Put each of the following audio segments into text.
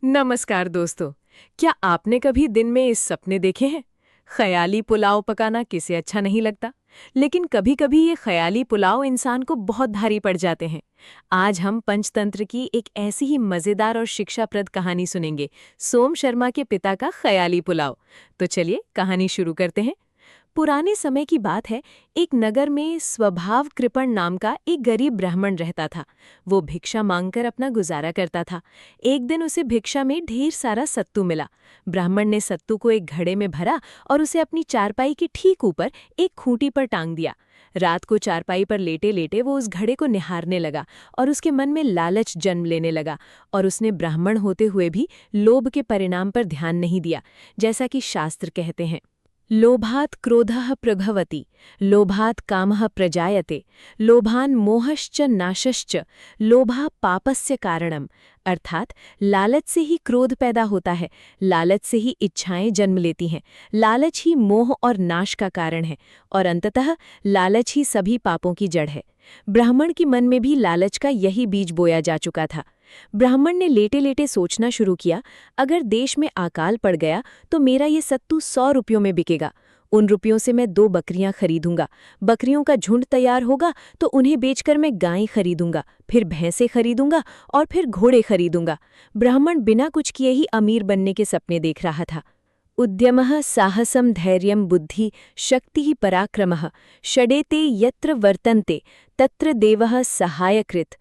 नमस्कार दोस्तों। क्या आपने कभी दिन में इस सपने देखे हैं? ख्याली पुलाव पकाना किसे अच्छा नहीं लगता, लेकिन कभी-कभी ये ख्याली पुलाव इंसान को बहुत भारी पड़ जाते हैं। आज हम पंचतंत्र की एक ऐसी ही मजेदार और शिक्षाप्रद कहानी सुनेंगे, सोम शर्मा के पिता का ख्याली पुलाव। तो चलिए कहानी शुरू करते हैं। पुराने समय की बात है। एक नगर में स्वभाव कृपण नाम का एक गरीब ब्राह्मण रहता था। वो भिक्षा मांगकर अपना गुजारा करता था। एक दिन उसे भिक्षा में ढेर सारा सत्तू मिला। ब्राह्मण ने सत्तू को एक घड़े में भरा और उसे अपनी चारपाई के ठीक ऊपर एक खूंटी पर टांग दिया। रात को चारपाई पर लेटे लेटे वो उस घड़े को निहारने लगा और उसके मन में लालच जन्म लेने लगा। और उसने ब्राह्मण होते हुए भी लोभ के परिणाम पर ध्यान नहीं दिया। जैसा कि शास्त्र कहते हैं, लोभात् क्रोधः प्रभवति, लोभात् कामः प्रजायते, लोभान् मोहश्च नाशश्च, लोभा पापस्य कारणम। अर्थात लालच से ही क्रोध पैदा होता है, लालच से ही इच्छाएं जन्म लेती हैं, लालच ही मोह और नाश का कारण है, और अंततः लालच ही सभी पापों की जड़ है। ब्राह्मण के मन में भी लालच का यही बीज बोया जा चुका था। ब्राह्मण ने लेटे लेटे सोचना शुरू किया, अगर देश में अकाल पड़ गया तो मेरा ये सत्तू 100 रुपयों में बिकेगा। उन रुपयों से मैं 2 बकरियां खरीदूंगा। बकरियों का झुंड तैयार होगा तो उन्हें बेचकर मैं गायें खरीदूंगा, फिर भैंसें खरीदूंगा और फिर घोड़े खरीदूंगा। ब्राह्मण बिना कुछ किए ही अमीर बनने के सपने देख रहा था। उद्यमः साहसं धैर्यं बुद्धि शक्तिः पराक्रमः षडेते यत्र वर्तन्ते तत्र देवः सहायकृत।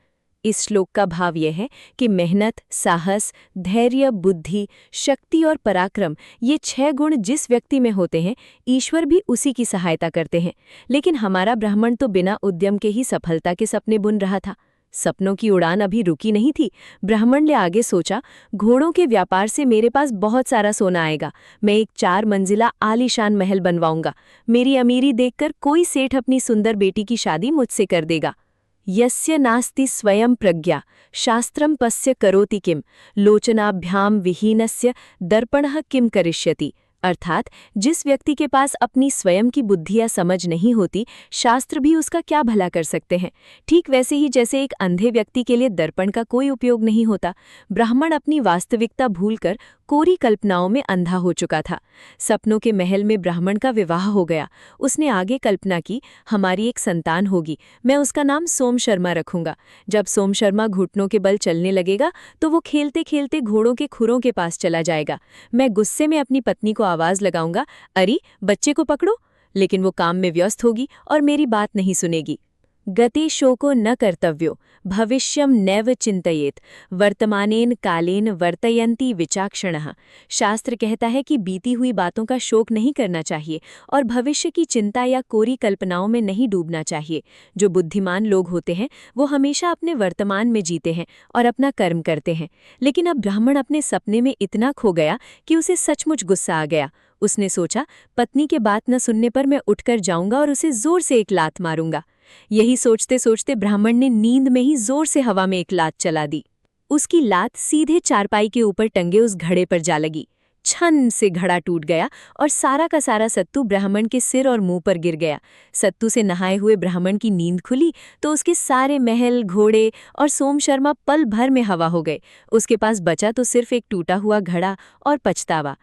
इस श्लोक का भाव यह है कि मेहनत, साहस, धैर्य, बुद्धि, शक्ति और पराक्रम, ये 6 गुण जिस व्यक्ति में होते हैं, ईश्वर भी उसी की सहायता करते हैं। लेकिन हमारा ब्राह्मण तो बिना उद्यम के ही सफलता के सपने बुन रहा था। सपनों की उड़ान अभी रुकी नहीं थी। ब्राह्मण ने आगे सोचा, घोड़ों के व्यापार से मेरे पास बहुत सारा सोना आएगा। मैं एक 4 मंजिला आलीशान महल बनवाऊंगा। मेरी अमीरी देखकर कोई सेठ अपनी सुंदर बेटी की शादी मुझसे कर देगा। यस्य नास्ति स्वयं प्रज्ञा शास्त्रं पस्य करोति किम, लोचनाभ्याम विहीनस्य दर्पणः किम करिष्यति। अर्थात जिस व्यक्ति के पास अपनी स्वयं की बुद्धि या समझ नहीं होती, शास्त्र भी उसका क्या भला कर सकते हैं। ठीक वैसे ही जैसे एक अंधे व्यक्ति के लिए दर्पण का कोई उपयोग नहीं होता, ब्राह्मण अपनी वास्तविकता भूलकर कोरी कल्पनाओं में अंधा हो चुका था। सपनों के महल में ब्राह्मण का विवाह हो गया। उसने आगे कल्पना की, हमारी एक संतान होगी, मैं उसका नाम सोम शर्मा रखूंगा। जब सोम शर्मा घुटनों के बल चलने लगेगा तो वो खेलते खेलते घोड़ों के खुरों के पास चला जाएगा। मैं गुस्से में अपनी पत्नी को आवाज लगाऊंगा, अरे बच्चे को पकड़ो, लेकिन वो काम में व्यस्त होगी और मेरी बात नहीं सुनेगी। गते शोको न कर्तव्यो भविष्यं नैव चिंतयेत वर्तमानेन कालेन वर्तयन्ति विचाक्षणः। शास्त्र कहता है कि बीती हुई बातों का शोक नहीं करना चाहिए और भविष्य की चिंता या कोरी कल्पनाओं में नहीं डूबना चाहिए। जो बुद्धिमान लोग होते हैं वो हमेशा अपने वर्तमान में जीते हैं और अपना कर्म करते हैं। लेकिन अब ब्राह्मण अपने सपने में इतना खो गया कि उसे सचमुच गुस्सा आ गया। उसने सोचा, पत्नी के बात न सुनने पर मैं उठकर जाऊंगा और उसे जोर से एक लात मारूंगा। यही सोचते सोचते ब्राह्मण ने नींद में ही जोर से हवा में एक लात चला दी। उसकी लात सीधे चारपाई के ऊपर टंगे उस घड़े पर जा लगी। छन से घड़ा टूट गया और सारा का सारा सत्तू ब्राह्मण के सिर और मुंह पर गिर गया। सत्तू से नहाए हुए ब्राह्मण की नींद खुली तो उसके सारे महल, घोड़े और सोम शर्मा पल भर में हवा हो गए। उसके पास बचा तो सिर्फ एक टूटा हुआ घड़ा और पछतावा।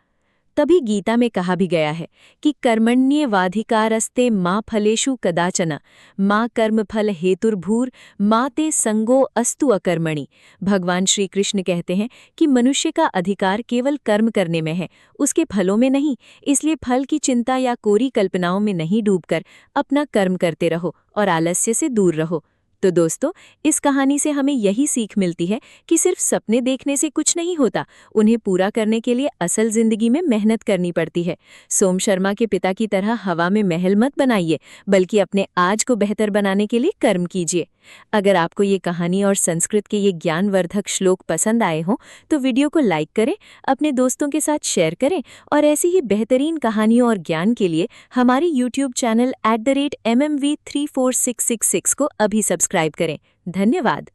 तभी गीता में कहा भी गया है कि कर्मण्येवाधिकारस्ते मां फलेषु कदाचन मां कर्मफल हेतुर्भूर मां ते संगो अस्तु अकर्मणि। भगवान श्री कृष्ण कहते हैं कि मनुष्य का अधिकार केवल कर्म करने में है, उसके फलों में नहीं। इसलिए फल की चिंता या कोरी कल्पनाओं में नहीं डूबकर अपना कर्म करते रहो और आलस्य से दूर रहो। तो दोस्तों, इस कहानी से हमें यही सीख मिलती है कि सिर्फ सपने देखने से कुछ नहीं होता, उन्हें पूरा करने के लिए असल जिंदगी में मेहनत करनी पड़ती है। सोम शर्मा के पिता की तरह हवा में महल मत बनाइए, बल्कि अपने आज को बेहतर बनाने के लिए कर्म कीजिए। अगर आपको ये कहानी और संस्कृत के ये ज्ञानवर्धक श्लोक पसंद आए हों तो वीडियो को लाइक करें, अपने दोस्तों के साथ शेयर करें और ऐसी ही बेहतरीन कहानियों और ज्ञान के लिए हमारे YouTube चैनल @mmv34666 को अभी सब्सक्राइब करें। धन्यवाद।